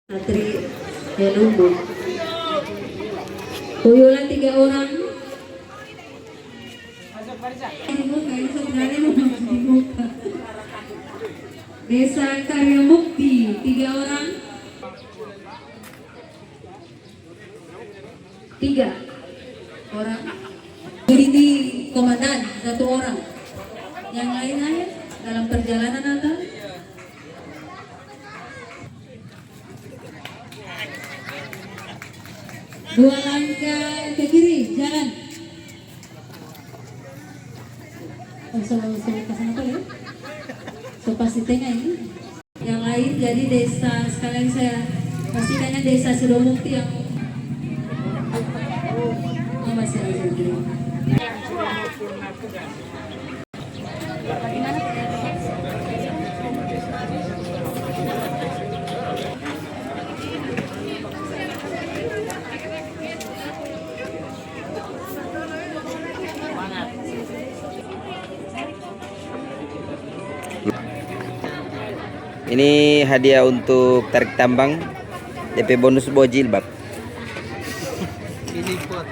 Satri Helumbu. Kuyulan 3 orang. Desa Karya Mukti 3 orang. 3 orang. Ini komandan 1 orang. Yang lain-lain dalam perjalanan atau dua langkah ke kiri, jalan. Ke sana apa ya? So pasti tengah ini. Yang lain jadi desa sekalian saya pastikannya desa Sidomukti yang masih ada di Ini hadiah untuk tarik tambang DP bonus bojil bab. Ini pot.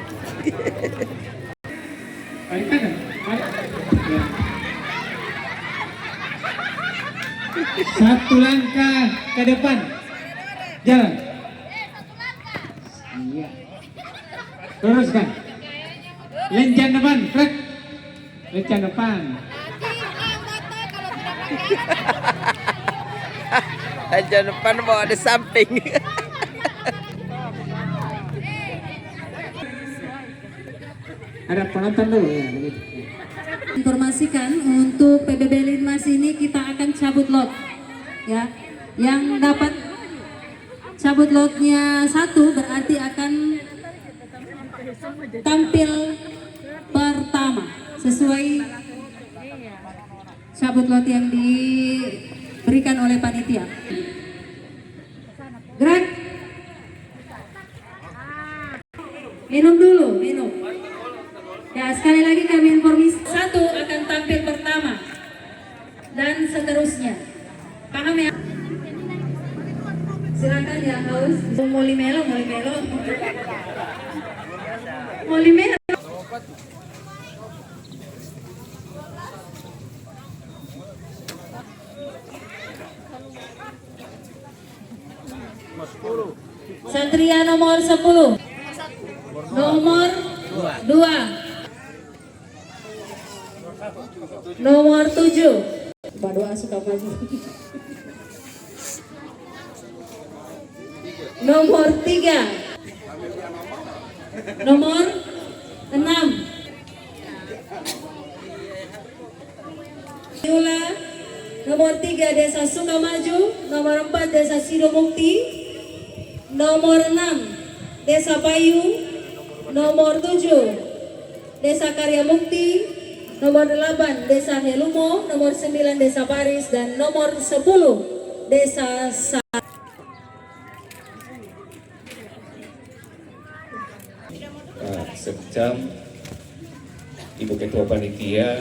Satu langkah ke depan, jalan. Iya. Teruskan. Lencang depan, trek. Lencang depan. Aja depan bawa di samping. Ada penonton dulu ya. Begitu. Informasikan untuk PBB Linmas ini kita akan cabut lot ya. Yang dapat cabut lotnya 1 berarti akan tampil pertama sesuai cabut lot yang diberikan oleh panitia. Gerak. Minum dulu, minum. Ya, sekali lagi kami informasi 1 akan tampil pertama dan seterusnya. Paham ya? Silakan yang haus. Molimelo. Satria nomor 10. Nomor 2. Nomor 7. Doa suka maju. Nomor 3. Nomor 6. Yula. Nomor 3 Desa Sukamaju. Nomor 4 Desa Sidomukti. Nomor 6 Desa Payu. Nomor 7 Desa Karya Mukti. Nomor 8 Desa Helumo, nomor 9 Desa Paris, dan nomor 10 Desa Sekecam Ibu Ketua Panitia,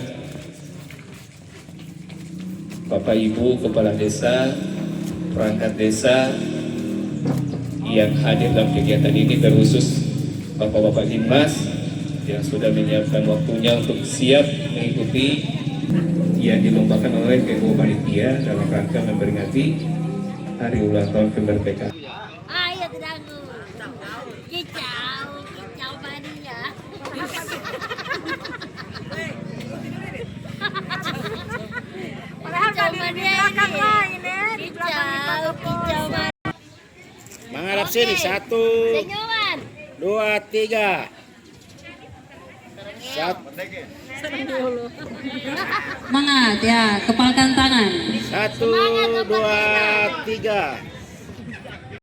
Bapak Ibu Kepala Desa, perangkat desa yang hadir dalam kegiatan ini, terkhusus Bapak-Bapak Linmas yang sudah menyiapkan waktunya untuk siap mengikuti yang dilombakan oleh PO Panitia dalam rangka memperingati Hari Ulang Tahun Kemerdekaan. Ayo teranggu, kicau mania. Padahal di belakang lain ya, di kicau mania. Menghadap sini 1, 2, 3. Semangat ya, kepalkan tangan. 1, 2, 3.